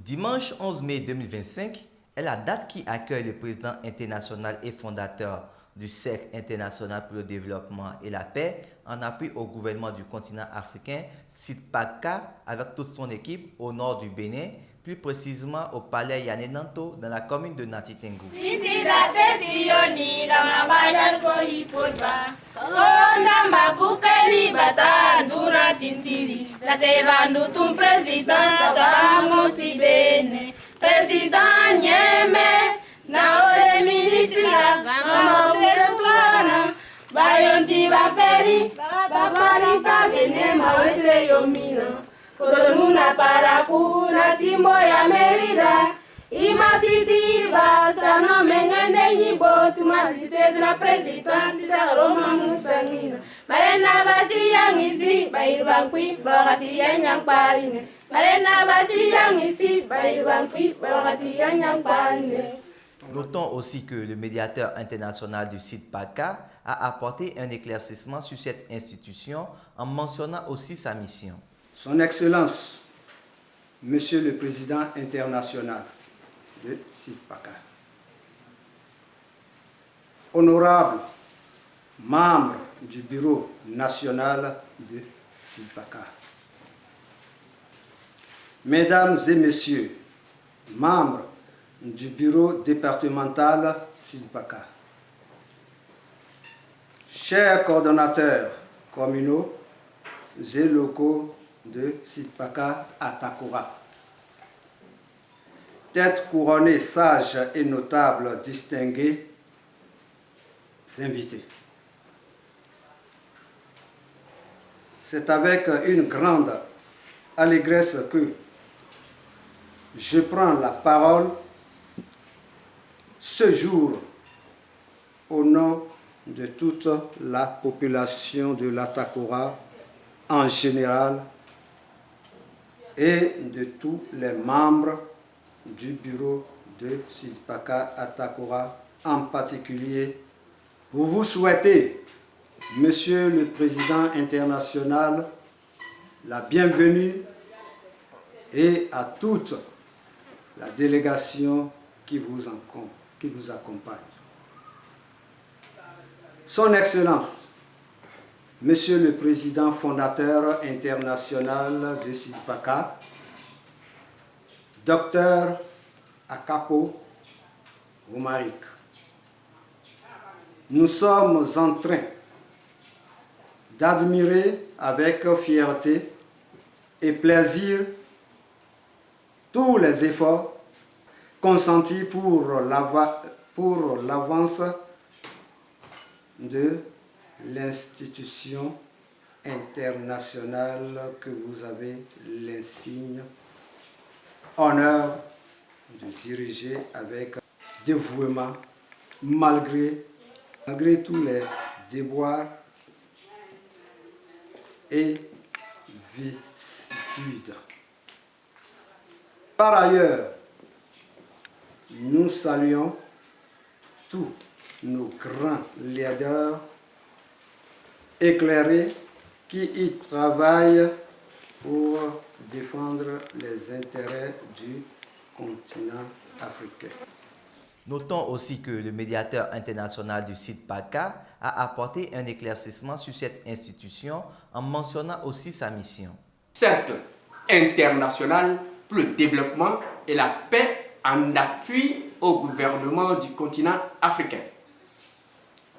Dimanche 11 mai 2025 est la date qui accueille le président international et fondateur du Cercle international pour le développement et la paix en appui au gouvernement du continent africain, SIDPACA, avec toute son équipe au nord du Bénin, plus précisément au palais Yanenanto dans la commune de Natitengu. Président Niémé, Naore Minisila, Maman Bayonti Baferi, Babarita Venema, Wedre Yomina, Kodomuna Parakuna, Timbo ya Merida, Imasiti Basa, no Mengane Nibo, Tumasite de la Présidente, la Roma Musangina, Marena Basi Yang Isi, Bairbanqui, Barati Yang Parine. Notons aussi que le médiateur international du SIDPACA a apporté un éclaircissement sur cette institution en mentionnant aussi sa mission. Son Excellence, Monsieur le Président international de SIDPACA, honorables membres du Bureau national de SIDPACA, Mesdames et Messieurs, membres du bureau départemental SIDPACA, chers coordonnateurs communaux et locaux de SIDPACA à Takora, têtes couronnées, sages et notables, distingués, invités. C'est avec une grande allégresse que je prends la parole ce jour au nom de toute la population de l'Atakora en général et de tous les membres du bureau de SIDPACA Atakora en particulier pour vous souhaiter, Monsieur le Président international, la bienvenue et à toute la délégation qui vous accompagne. Son Excellence, Monsieur le Président fondateur international de SIDPACA, Dr Akapo Romaric, nous sommes en train d'admirer avec fierté et plaisir tous les efforts consentis pour l'avance de l'institution internationale que vous avez l'insigne honneur de diriger avec dévouement malgré tous les déboires et vicissitudes. Par ailleurs, nous saluons tous nos grands leaders éclairés qui y travaillent pour défendre les intérêts du continent africain. Notons aussi que le médiateur international du SIDPACA a apporté un éclaircissement sur cette institution en mentionnant aussi sa mission. Cercle international pour le développement et la paix en appui au gouvernement du continent africain.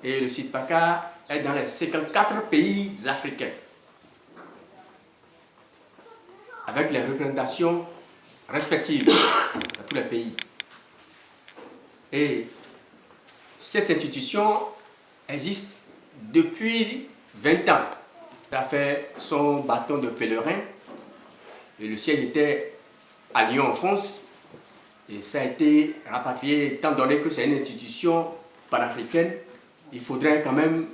Et le SIDPACA est dans les 54 pays africains, avec les représentations respectives dans tous les pays. Et cette institution existe depuis 20 ans. Ça fait son bâton de pèlerin. Et le siège était à Lyon en France. Et ça a été rapatrié, étant donné que c'est une institution panafricaine, il faudrait quand même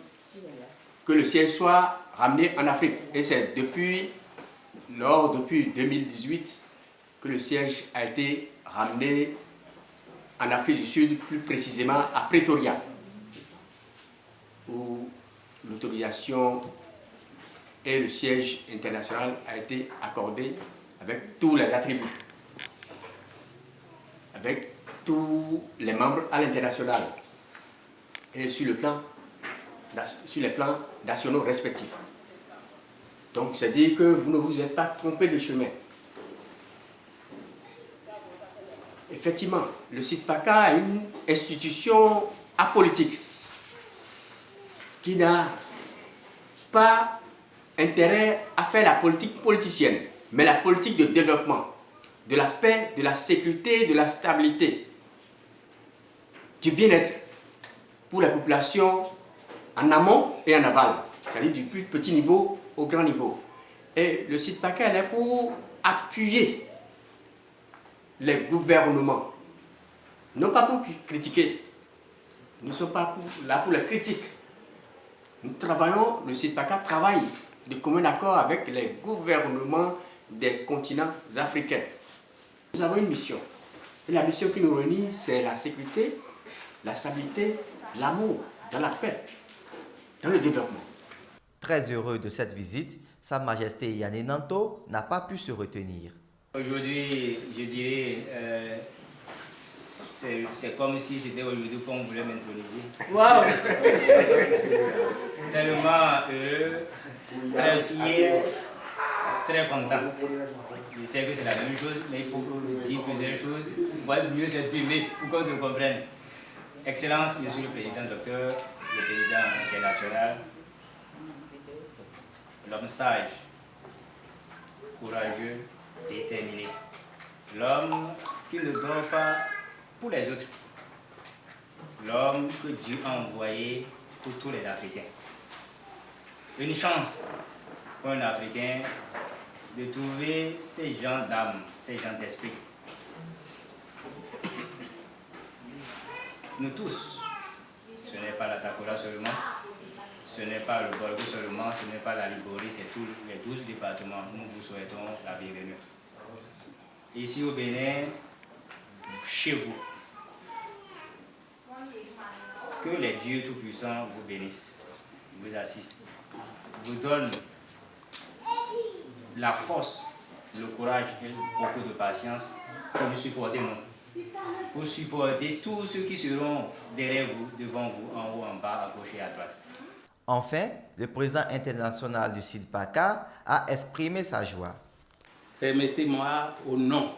que le siège soit ramené en Afrique. Et c'est depuis 2018 que le siège a été ramené en Afrique du Sud, plus précisément à Pretoria, où l'autorisation et le siège international a été accordé avec tous les attributs. avec tous les membres à l'international et sur les plans nationaux respectifs. Donc, c'est dire que vous ne vous êtes pas trompé de chemin. Effectivement, le CIDPACA est une institution apolitique qui n'a pas intérêt à faire la politique politicienne, mais la politique de développement, de la paix, de la sécurité, de la stabilité, du bien-être pour la population en amont et en aval, c'est-à-dire du plus petit niveau au grand niveau. Et le CIDPACA est pour appuyer les gouvernements, non pas pour critiquer. Nous ne sommes pas là pour les critiques. Nous travaillons, le CIDPACA travaille de commun accord avec les gouvernements des continents africains. Nous avons une mission. Et la mission qui nous réunit, c'est la sécurité, la stabilité, l'amour, dans la paix, dans le développement. Très heureux de cette visite, Sa Majesté Yanné Nanto n'a pas pu se retenir. Aujourd'hui, je dirais, c'est comme si c'était aujourd'hui qu'on voulait m'introniser. Waouh! Tellement heureux, très fier, très content. Je sais que c'est la même chose, mais il faut dire plusieurs choses pour mieux s'exprimer, pour qu'on te comprenne. Excellence, Monsieur le Président Docteur, le Président international, l'homme sage, courageux, déterminé. L'homme qui ne dort pas pour les autres. L'homme que Dieu a envoyé pour tous les Africains. Une chance pour un Africain de trouver ces gens d'âme, ces gens d'esprit. Nous tous, ce n'est pas la Takora seulement, ce n'est pas le Borgo seulement, ce n'est pas la Liborie, c'est tous les 12 départements. Nous vous souhaitons la bienvenue. Ici au Bénin, chez vous, que les dieux tout-puissants vous bénissent, vous assistent, vous donnent la force, le courage et beaucoup de patience pour nous supporter, nous. Pour supporter tous ceux qui seront derrière vous, devant vous, en haut, en bas, à gauche et à droite. Enfin, le président international du CIDPACA a exprimé sa joie. Permettez-moi, au nom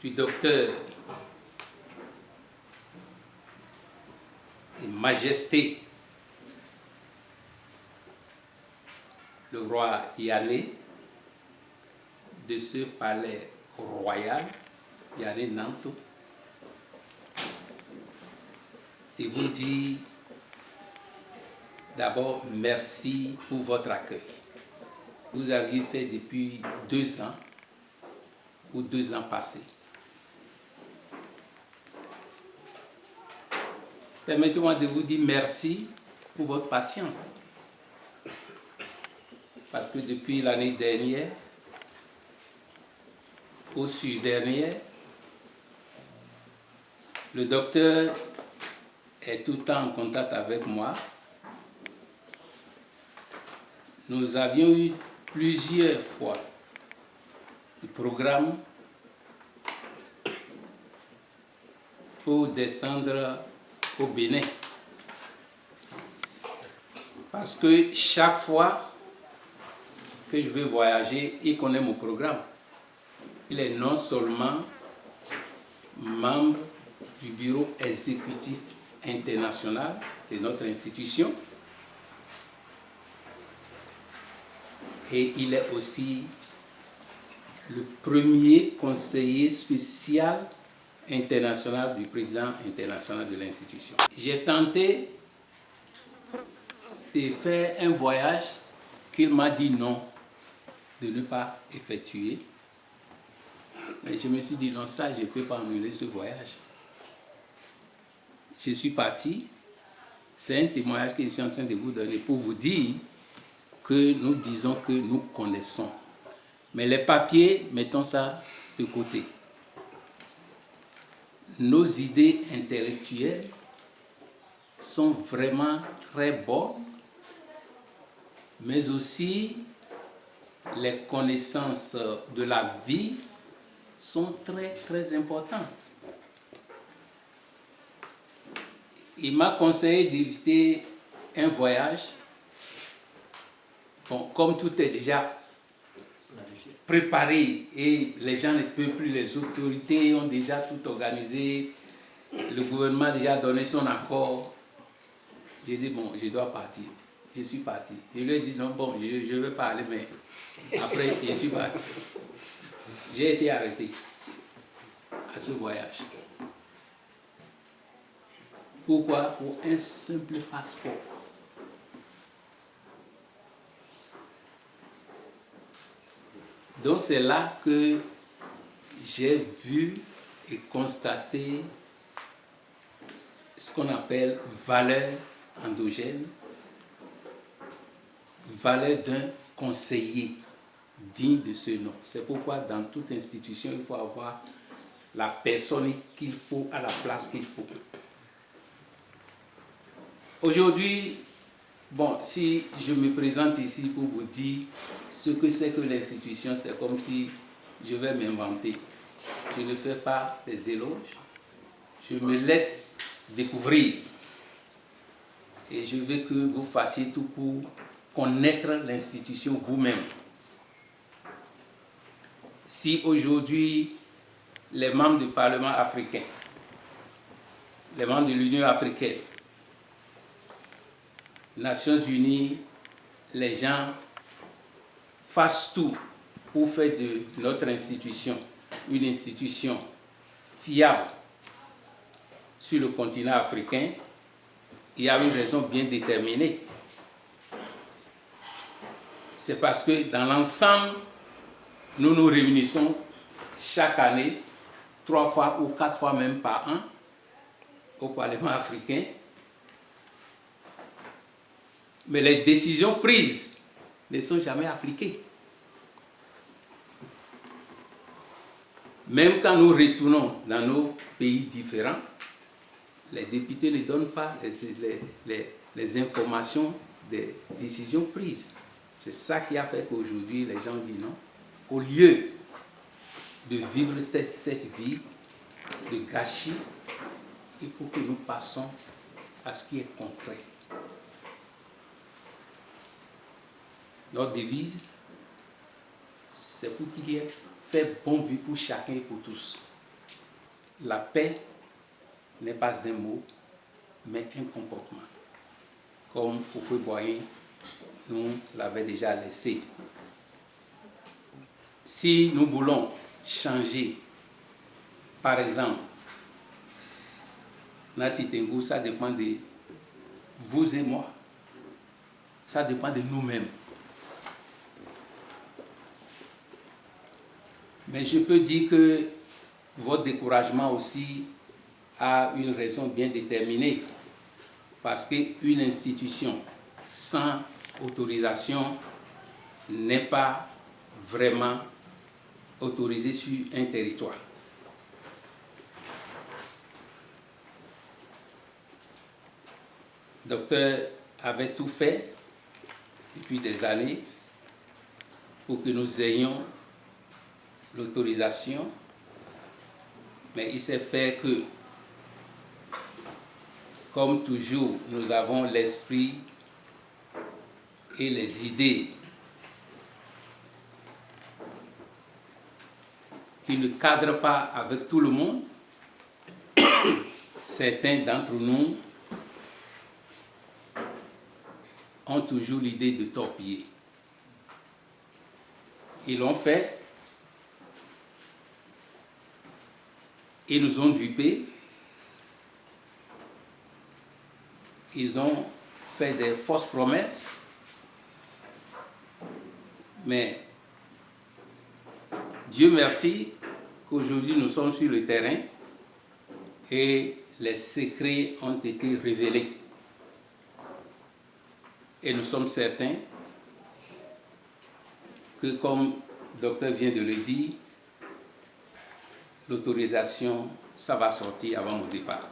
du docteur et Majesté le roi Yanné, de ce palais royal, Yanné Nanto, et vous dire d'abord merci pour votre accueil. Vous aviez fait depuis 2 ans ou 2 ans passés. Permettez-moi de vous dire merci pour votre patience. Parce que depuis l'année dernière, au sud dernier, le docteur est tout le temps en contact avec moi. Nous avions eu plusieurs fois le programme pour descendre au Bénin. Parce que chaque fois que je vais voyager, il connaît mon programme. Il est non seulement membre du bureau exécutif international de notre institution, et il est aussi le premier conseiller spécial international du président international de l'institution. J'ai tenté de faire un voyage qu'il m'a dit non, de ne pas effectuer. Mais je me suis dit non, ça je ne peux pas annuler ce voyage. Je suis parti. C'est un témoignage que je suis en train de vous donner pour vous dire que nous disons que nous connaissons. Mais les papiers, mettons ça de côté. Nos idées intellectuelles sont vraiment très bonnes, mais aussi les connaissances de la vie sont très, très importantes. Il m'a conseillé d'éviter un voyage. Bon, comme tout est déjà préparé et les gens ne peuvent plus, les autorités ont déjà tout organisé, le gouvernement a déjà donné son accord. J'ai dit, bon, je dois partir. Je suis parti. Je lui ai dit, non, bon, je ne vais pas aller, mais après, je suis parti. J'ai été arrêté à ce voyage. Pourquoi? Pour un simple passeport. Donc c'est là que j'ai vu et constaté ce qu'on appelle valeur endogène, valeur d'un conseiller digne de ce nom. C'est pourquoi dans toute institution, il faut avoir la personne qu'il faut à la place qu'il faut. Aujourd'hui, bon, si je me présente ici pour vous dire ce que c'est que l'institution, c'est comme si je vais m'inventer. Je ne fais pas des éloges, je me laisse découvrir. Et je veux que vous fassiez tout pour connaître l'institution vous-même. Si aujourd'hui, les membres du Parlement africain, les membres de l'Union africaine, Nations Unies, les gens fassent tout pour faire de notre institution une institution fiable sur le continent africain, il y a une raison bien déterminée. C'est parce que dans l'ensemble, nous nous réunissons chaque année, 3 fois ou 4 fois même par an, au Parlement africain. Mais les décisions prises ne sont jamais appliquées. Même quand nous retournons dans nos pays différents, les députés ne donnent pas les informations des décisions prises. C'est ça qui a fait qu'aujourd'hui, les gens disent non. Au lieu de vivre cette vie de gâchis, il faut que nous passions à ce qui est concret. Notre devise, c'est pour qu'il y ait fait bon vivre pour chacun et pour tous. La paix n'est pas un mot, mais un comportement. Comme Houphouët-Boigny nous l'avait déjà laissé. Si nous voulons changer, par exemple, Nati Tengu, ça dépend de vous et moi. Ça dépend de nous-mêmes. Mais je peux dire que votre découragement aussi a une raison bien déterminée. Parce qu'une institution sans autorisation n'est pas vraiment autorisée sur un territoire. Le docteur avait tout fait depuis des années pour que nous ayons l'autorisation, mais il s'est fait que, comme toujours, nous avons l'esprit et les idées qui ne cadrent pas avec tout le monde. Certains d'entre nous ont toujours l'idée de torpiller. Ils l'ont fait. Ils nous ont dupés. Ils ont fait des fausses promesses. Mais Dieu merci qu'aujourd'hui nous sommes sur le terrain et les secrets ont été révélés. Et nous sommes certains que, comme le docteur vient de le dire, l'autorisation, ça va sortir avant mon départ.